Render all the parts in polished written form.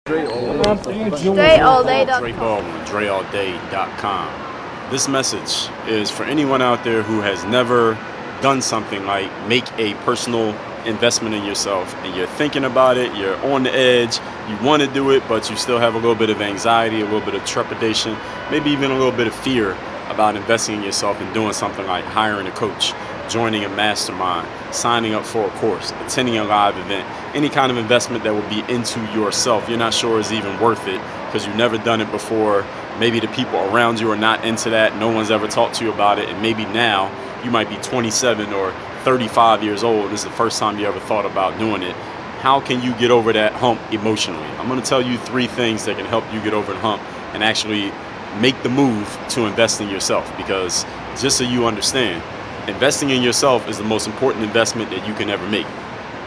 Dre all day. Dre Baldwin, DreAllDay.com. This message is for anyone out there who has never done something like make a personal investment in yourself, and you're thinking about it, you're on the edge, you want to do it, but you still have a little bit of anxiety, a little bit of trepidation, maybe even a little bit of fear about investing in yourself and doing something like hiring a coach, joining a mastermind, signing up for a course, attending a live event, any kind of investment that will be into yourself. You're not sure is even worth it because you've never done it before. Maybe the people around you are not into that. No one's ever talked to you about it. And maybe now you might be 27 or 35 years old. This is the first time you ever thought about doing it. How can you get over that hump emotionally? I'm going to tell you 3 things that can help you get over the hump and actually make the move to invest in yourself. Because just so you understand, investing in yourself is the most important investment that you can ever make.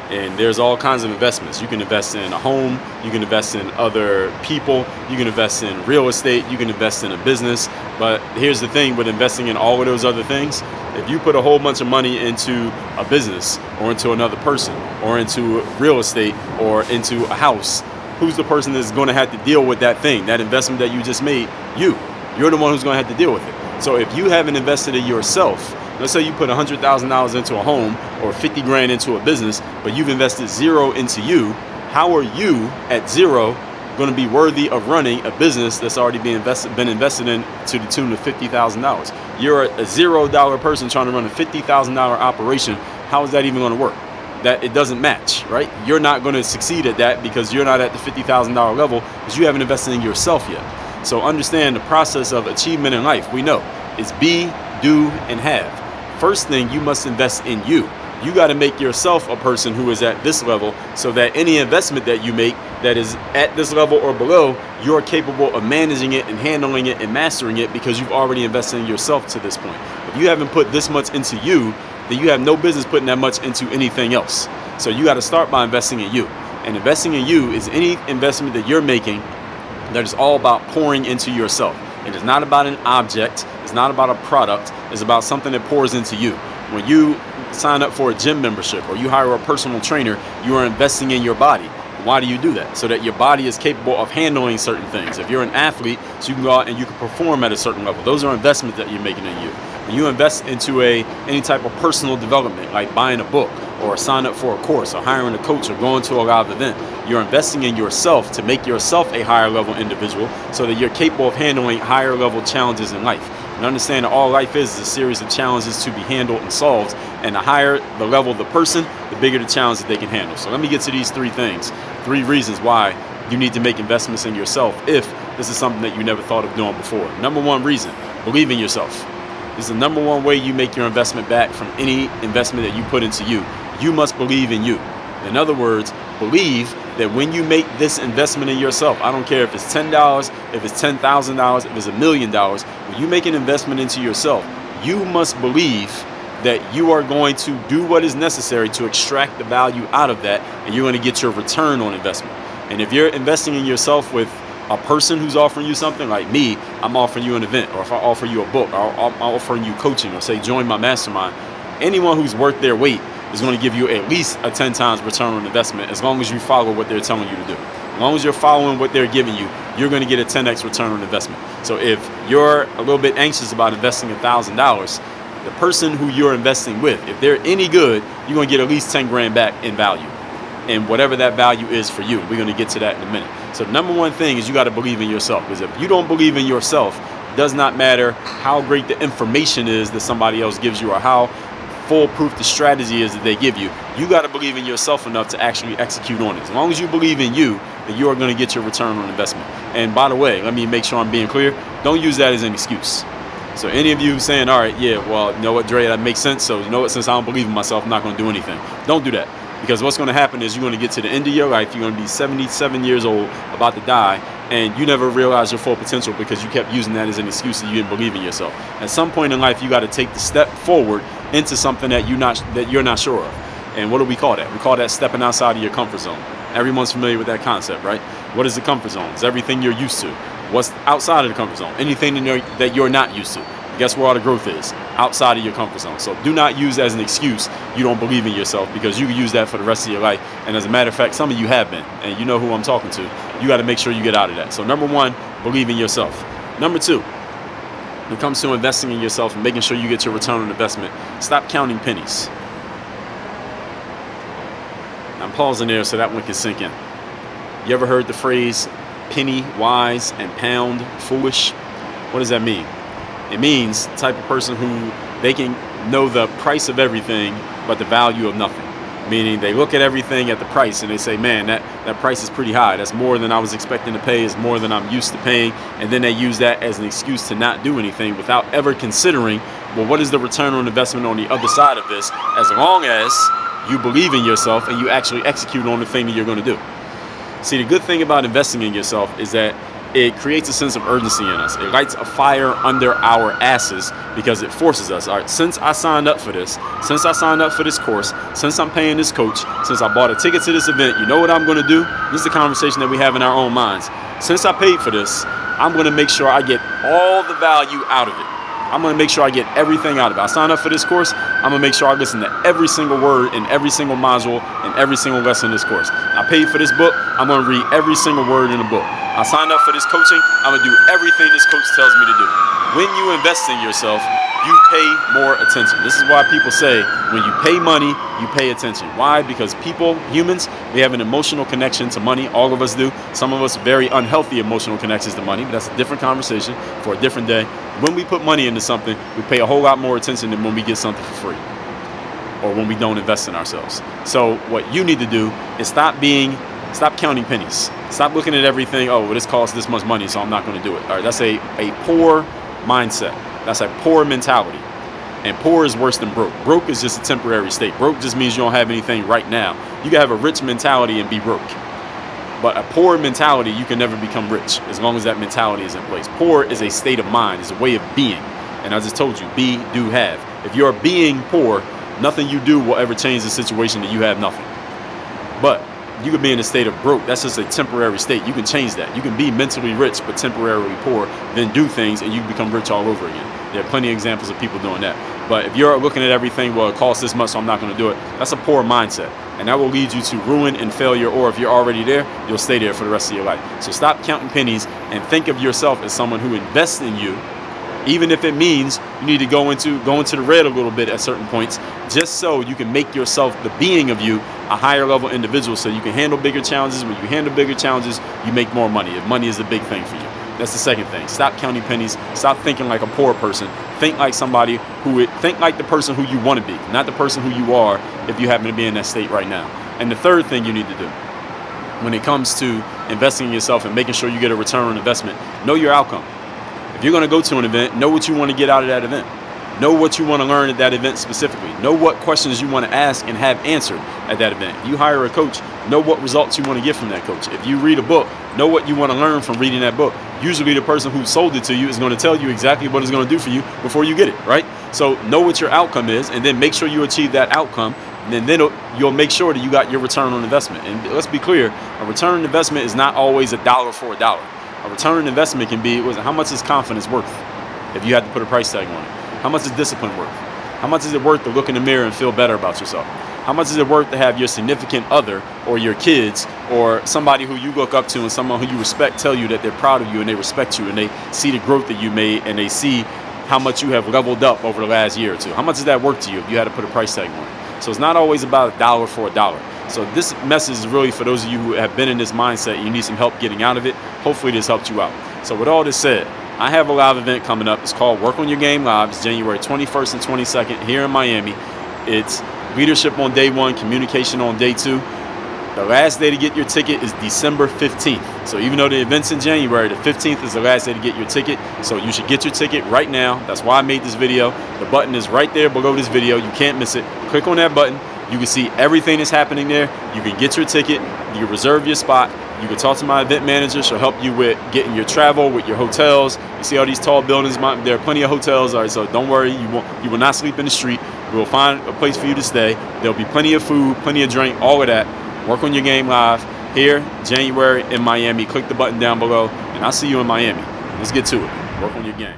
And there's all kinds of investments. You can invest in a home, you can invest in other people, you can invest in real estate, you can invest in a business. But here's the thing with investing in all of those other things, if you put a whole bunch of money into a business or into another person or into real estate or into a house, who's the person that's going to have to deal with that thing, that investment that you just made? You're the one who's going to have to deal with it. So if you haven't invested in yourself, let's say you put $100,000 into a home or 50 grand into a business, but you've invested 0 into you, how are you at 0 going to be worthy of running a business that's already been invested in to the tune of $50,000? You're a $0 person trying to run a $50,000 operation. How is that even going to work? That it doesn't match, right? You're not going to succeed at that because you're not at the $50,000 level because you haven't invested in yourself yet. So understand the process of achievement in life. We know it's be, do, and have. First thing, you must invest in you. You got to make yourself a person who is at this level so that any investment that you make that is at this level or below, you're capable of managing it and handling it and mastering it because you've already invested in yourself to this point. If you haven't put this much into you, then you have no business putting that much into anything else. So you got to start by investing in you. And investing in you is any investment that you're making that is all about pouring into yourself. It is not about an object. It's not about a product. It's about something that pours into you. When you sign up for a gym membership or you hire a personal trainer, you are investing in your body. Why do you do that? So that your body is capable of handling certain things. If you're an athlete, so you can go out and you can perform at a certain level. Those are investments that you're making in you. When you invest into any type of personal development, like buying a book or sign up for a course or hiring a coach or going to a live event, you're investing in yourself to make yourself a higher level individual so that you're capable of handling higher level challenges in life. And understand that all life is a series of challenges to be handled and solved. And the higher the level of the person, the bigger the challenge that they can handle. So let me get to these 3 things, 3 reasons why you need to make investments in yourself if this is something that you never thought of doing before. Number 1 reason, believe in yourself. This is the number 1 way you make your investment back from any investment that you put into you. You must believe in you. In other words, believe that when you make this investment in yourself, I don't care if it's $10, if it's $10,000, if it's $1 million, when you make an investment into yourself, you must believe that you are going to do what is necessary to extract the value out of that, and you're going to get your return on investment. And if you're investing in yourself with a person who's offering you something, like me, I'm offering you an event, or if I offer you a book, or I'm offering you coaching, or say join my mastermind, anyone who's worth their weight is going to give you at least a 10 times return on investment as long as you follow what they're telling you to do. As long as you're following what they're giving you, you're going to get a 10x return on investment. So if you're a little bit anxious about investing $1,000, the person who you're investing with, if they're any good, you're going to get at least 10 grand back in value. And whatever that value is for you, we're going to get to that in a minute. So the number 1 thing is you got to believe in yourself. Because if you don't believe in yourself, it does not matter how great the information is that somebody else gives you or how foolproof the strategy is that they give you. You got to believe in yourself enough to actually execute on it. As long as you believe in you, then you are going to get your return on investment. And by the way, let me make sure I'm being clear. Don't use that as an excuse. So any of you saying, all right, yeah, well, you know what, Dre, that makes sense. So you know what, since I don't believe in myself, I'm not going to do anything. Don't do that. Because what's going to happen is you're going to get to the end of your life. You're going to be 77 years old, about to die, and you never realized your full potential because you kept using that as an excuse that you didn't believe in yourself. At some point in life, you got to take the step forward into something that you're not sure of. And what do we call that? We call that stepping outside of your comfort zone. Everyone's familiar with that concept, right? What is the comfort zone? It's everything you're used to. What's outside of the comfort zone? Anything that you're not used to. Guess where all the growth is? Outside of your comfort zone. So do not use as an excuse you don't believe in yourself, because you can use that for the rest of your life. And as a matter of fact, some of you have been, and you know who I'm talking to. You got to make sure you get out of that. So number one, believe in yourself. Number two, when it comes to investing in yourself and making sure you get your return on investment, stop counting pennies. I'm pausing there so that one can sink in. You ever heard the phrase penny wise and pound foolish? What does that mean? It means the type of person who they can know the price of everything but the value of nothing. Meaning they look at everything at the price and they say, man, that price is pretty high. That's more than I was expecting to pay. It's more than I'm used to paying. And then they use that as an excuse to not do anything without ever considering, well, what is the return on investment on the other side of this, as long as you believe in yourself and you actually execute on the thing that you're going to do. See, the good thing about investing in yourself is that it creates a sense of urgency in us. It lights a fire under our asses because it forces us. All right, since I signed up for this, since I signed up for this course, since I'm paying this coach, since I bought a ticket to this event, you know what I'm going to do? This is the conversation that we have in our own minds. Since I paid for this, I'm going to make sure I get all the value out of it. I'm going to make sure I get everything out of it. I signed up for this course. I'm going to make sure I listen to every single word in every single module and every single lesson in this course. I paid for this book. I'm going to read every single word in the book. I signed up for this coaching. I'm going to do everything this coach tells me to do. When you invest in yourself, you pay more attention. This is why people say when you pay money, you pay attention. Why? Because people, humans, we have an emotional connection to money. All of us do. Some of us very unhealthy emotional connections to money, but that's a different conversation for a different day. When we put money into something, we pay a whole lot more attention than when we get something for free or when we don't invest in ourselves. So what you need to do is stop counting pennies. Stop looking at everything, oh, well, this costs this much money, so I'm not going to do it. All right, that's a poor mindset. That's a poor mentality. And poor is worse than broke. Broke is just a temporary state. Broke just means you don't have anything right now. You can have a rich mentality and be broke. But a poor mentality, you can never become rich as long as that mentality is in place. Poor is a state of mind, is a way of being. And I just told you, be, do, have. If you're being poor, nothing you do will ever change the situation that you have nothing. But you could be in a state of broke. That's just a temporary state. You can change that. You can be mentally rich but temporarily poor, then do things and you become rich all over again. There are plenty of examples of people doing that. But if you're looking at everything, well, it costs this much, so I'm not going to do it, that's a poor mindset. And that will lead you to ruin and failure, or if you're already there, you'll stay there for the rest of your life. So stop counting pennies and think of yourself as someone who invests in you, even if it means you need to go into the red a little bit at certain points, just so you can make yourself, the being of you, a higher level individual, so you can handle bigger challenges. When you handle bigger challenges, you make more money. If money is a big thing for you. That's the second thing. Stop counting pennies. Stop thinking like a poor person. Think like think like the person who you want to be, not the person who you are if you happen to be in that state right now. And the third thing you need to do when it comes to investing in yourself and making sure you get a return on investment, know your outcome. If you're going to go to an event, know what you want to get out of that event. Know what you want to learn at that event specifically. Know what questions you want to ask and have answered at that event. If you hire a coach, know what results you want to get from that coach. If you read a book, know what you want to learn from reading that book. Usually the person who sold it to you is going to tell you exactly what it's going to do for you before you get it, right? So know what your outcome is and then make sure you achieve that outcome. And then you'll make sure that you got your return on investment. And let's be clear, a return on investment is not always $1 for $1. A return on investment can be, how much is confidence worth if you had to put a price tag on it? How much is discipline worth? How much is it worth to look in the mirror and feel better about yourself? How much is it worth to have your significant other or your kids or somebody who you look up to and someone who you respect tell you that they're proud of you and they respect you and they see the growth that you made and they see how much you have leveled up over the last year or two? How much is that worth to you if you had to put a price tag on it? So it's not always about $1 for $1. So this message is really for those of you who have been in this mindset and you need some help getting out of it. Hopefully this helped you out. So with all this said, I have a live event coming up. It's called Work on Your Game Live. It's January 21st and 22nd here in Miami. It's leadership on day 1, communication on day 2. The last day to get your ticket is December 15th. So even though the event's in January, the 15th is the last day to get your ticket. So you should get your ticket right now. That's why I made this video. The button is right there below this video. You can't miss it. Click on that button. You can see everything that's happening there. You can get your ticket. You can reserve your spot. You can talk to my event manager. She'll help you with getting your travel, with your hotels. You see all these tall buildings. There are plenty of hotels. All right, so don't worry. You will not sleep in the street. We will find a place for you to stay. There'll be plenty of food, plenty of drink, all of that. Work on Your Game Live here, January in Miami. Click the button down below, and I'll see you in Miami. Let's get to it. Work on your game.